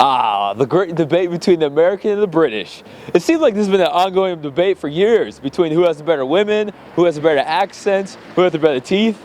Ah, the great debate between the American and the British. It seems like this has been an ongoing debate for years between who has the better women, who has the better accents, who has the better teeth.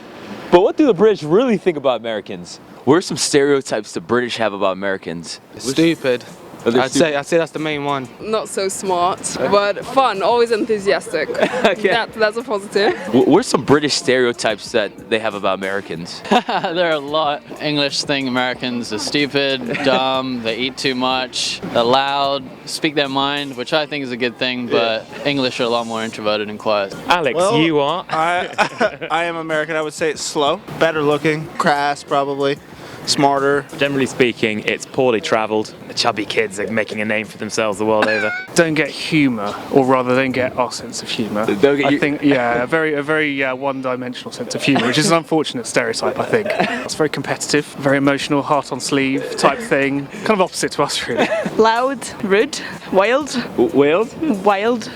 But what do the British really think about Americans? What are some stereotypes the British have about Americans? Stupid. I'd say that's the main one. Not so smart, but fun, always enthusiastic. Okay. That's a positive. What are some British stereotypes that they have about Americans? There are a lot. English think Americans are stupid, dumb, they eat too much, they're loud, speak their mind, which I think is a good thing, but English are a lot more introverted and quiet. Alex, Well, you are? I am American. I would say it's slow, better looking, crass probably, smarter. Generally speaking, it's poorly travelled. The chubby kids are making a name for themselves the world over. Don't get humour, or rather don't get our sense of humour. I think, yeah, a very one-dimensional sense of humour, which is an unfortunate stereotype, I think. It's very competitive, very emotional, heart on sleeve type thing. Kind of opposite to us, really. Loud, rude, wild. Wild? Wild.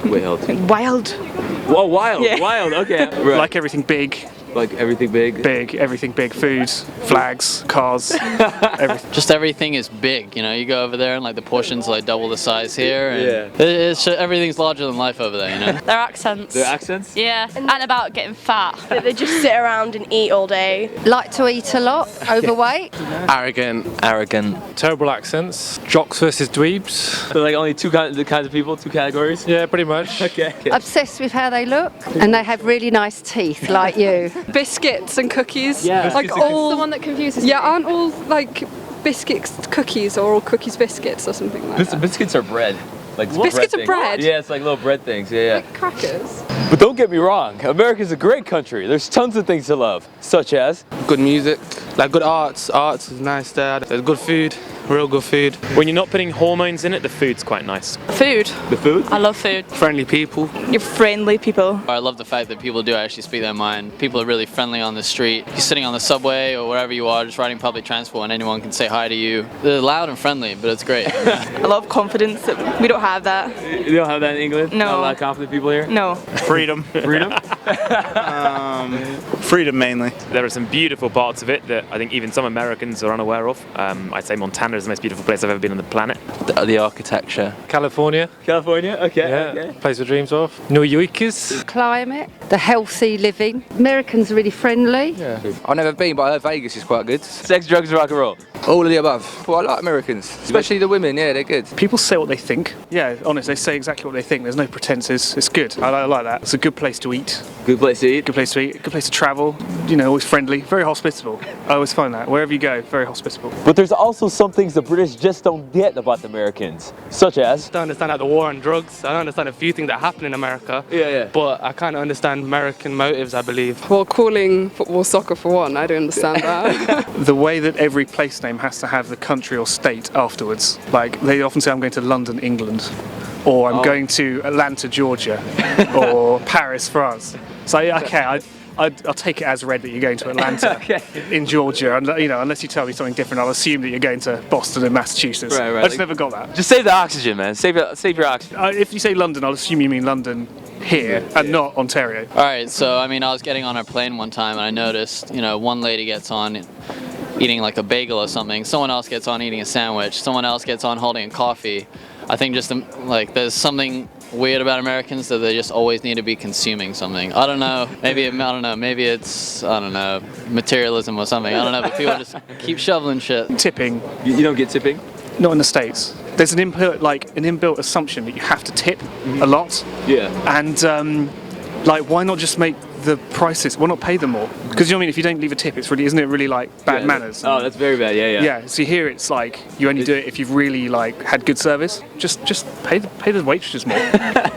Wild. Wild. Oh, wild. Yeah. Wild, okay. Right. Like everything big. Like everything big? Big, everything big. Food, flags, cars, everything. Just everything is big, you know, you go over there and like the portions are like double the size here, and everything's larger than life over there, you know. Their accents. Their accents? Yeah, and about getting fat. They just sit around and eat all day. Like to eat a lot, overweight. Arrogant. Terrible accents. Jocks versus dweebs. So like only two kinds of people, two categories? Yeah, pretty much. Okay. Obsessed with how they look, and they have really nice teeth, like you. Biscuits and cookies. Yeah. Like all The one that confuses me. Yeah, aren't all like biscuits cookies or all cookies biscuits or something like that? Biscuits are bread. Like Biscuits are things. bread? Yeah, it's like little bread things. Yeah. Like crackers. But don't get me wrong, America's a great country. There's tons of things to love, such as Good music, like good arts. Arts is nice there. There's good food, real good food. When you're not putting hormones in it, the food's quite nice. Food. the food. I love food. Friendly people. You're friendly people. I love the fact that people do actually speak their mind. People are really friendly on the street. You're sitting on the subway or wherever you are, just riding public transport, and anyone can say hi to you. They're loud and friendly, but it's great. A lot of confidence. We don't have that. You don't have that in England? No. Not a lot of confident people here? No. Freedom. Freedom? Freedom mainly. There are some beautiful parts of it that I think even some Americans are unaware of. I'd say Montana is the most beautiful place I've ever been on the planet. The architecture. California. California? Okay. Yeah, Okay. place of dreams of. New Yorkers. Climate, the healthy living. Americans are really friendly. Yeah. I've never been, but I heard Vegas is quite good. Sex, drugs, rock and roll. All of the above. Well, I like Americans, especially the women. Yeah, they're good. People say what they think. Yeah, honest, they say exactly what they think. There's no pretenses. It's good. I like that. It's a good place to eat. Good place to eat. Good place to eat. Good place to travel. You know, always friendly. Very hospitable. I always find that. Wherever you go, very hospitable. But there's also some things the British just don't get about the Americans, such as. I don't understand like the war on drugs. I don't understand a few things that happen in America. Yeah. But I kind of understand American motives, I believe. Well, calling football soccer for one, I don't understand that. The way that every place name has to have the country or state afterwards. Like, they often say, I'm going to London, England, or I'm going to Atlanta, Georgia, or Paris, France. So, okay, I'll take it as read that you're going to Atlanta in Georgia, and you know, unless you tell me something different, I'll assume that you're going to Boston and Massachusetts. Right. I just never got that. Just save the oxygen, man. Save your oxygen. If you say London, I'll assume you mean London here and not Ontario. All right, so I mean, I was getting on a plane one time and I noticed, you know, one lady gets on eating like a bagel or something, someone else gets on eating a sandwich, someone else gets on holding a coffee. I think just like there's something weird about Americans that they just always need to be consuming something. I don't know. Maybe it's materialism or something. I don't know. But people just keep shoveling shit. Tipping. You don't get tipping? Not in the States. There's an inbuilt assumption that you have to tip a lot. Yeah. And why not just make the prices? Why not pay them more? Because you know what I mean. If you don't leave a tip, isn't it really like bad manners? Oh, that's very bad. Yeah. Yeah. So here it's like you only do it if you've really like had good service. Just pay the waitresses more.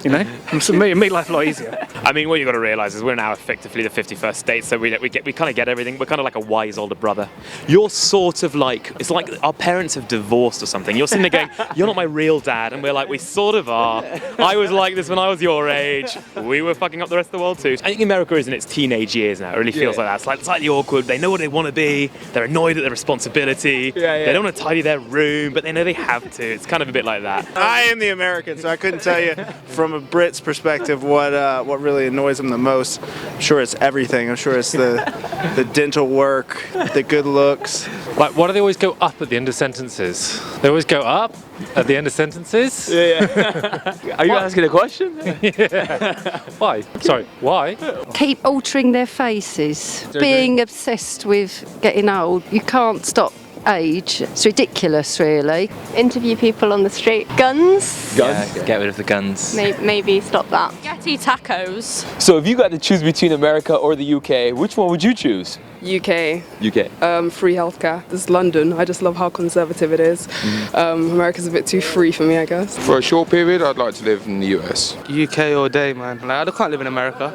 You know, make life a lot easier. I mean, what you've got to realise is we're now effectively the 51st state, so we kind of get everything. We're kind of like a wise older brother. You're sort of like, it's like our parents have divorced or something. You're sitting there going, you're not my real dad, and we're like, we sort of are. I was like this when I was your age. We were fucking up the rest of the world too. I think America is in its teenage years now. It really feels like that. It's like slightly awkward. They know what they want to be. They're annoyed at their responsibility. They don't want to tidy their room, but they know they have to. It's kind of a bit like that. I am the American, so I couldn't tell you from a Brit's perspective what really annoys them the most. I'm sure it's everything. I'm sure it's the dental work, the good looks. Like, why do they always go up at the end of sentences? They always go up at the end of sentences? Are you asking a question? Why? Sorry, why? Keep altering their faces. Being obsessed with getting old. You can't stop age. It's ridiculous, really. Interview people on the street. Guns? Guns? Yeah, get rid of the guns. Maybe stop that. Spaghetti tacos. So if you got to choose between America or the UK, which one would you choose? UK. UK. Free healthcare. This is London. I just love how conservative it is. America's a bit too free for me, I guess. For a short period, I'd like to live in the US. UK all day, man. Like, I can't live in America.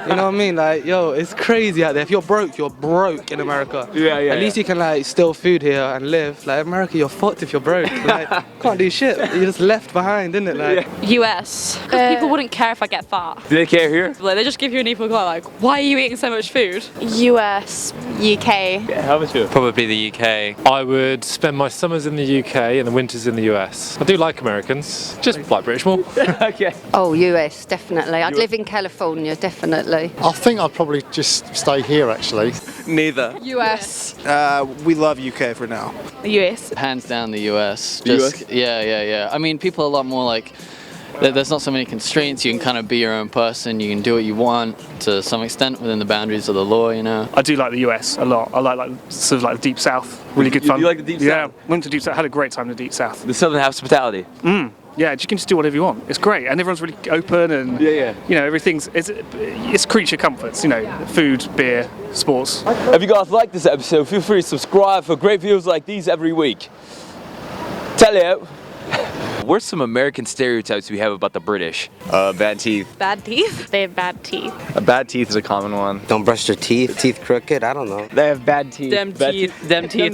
You know what I mean? Like, yo, it's crazy out there. If you're broke in America. At least you can like steal food here and live. Like America, you're fucked if you're broke. Like, can't do shit. You're just left behind, isn't it? Like. US. Because people wouldn't care if I get fat. Do they care here? Like, they just give you an equal go, like, why are you eating so much food? US. UK. How about you? Probably the UK. I would spend my summers in the UK and the winters in the US. I do like Americans, just like British more. Okay. Oh, US, definitely. I'd live in California, definitely. I think I'd probably just stay here, actually. Neither. US. We love UK for now. US. Hands down the US. US? Yeah. I mean, people are a lot more like, there's not so many constraints. You can kind of be your own person. You can do what you want to some extent within the boundaries of the law, you know. I do like the US a lot. I like sort of like the Deep South. Really good fun. You like the Deep South? Yeah, went to Deep South. Had a great time in the Deep South. The Southern hospitality. Yeah, you can just do whatever you want. It's great, and everyone's really open, and you know, everything's it's creature comforts. You know, food, beer, sports. If you guys like this episode, feel free to subscribe for great videos like these every week. Tell you. Where's some American stereotypes we have about the British? Bad teeth. Bad teeth? They have bad teeth. Bad teeth is a common one. Don't brush your teeth. Teeth crooked. I don't know. They have bad teeth. Them teeth.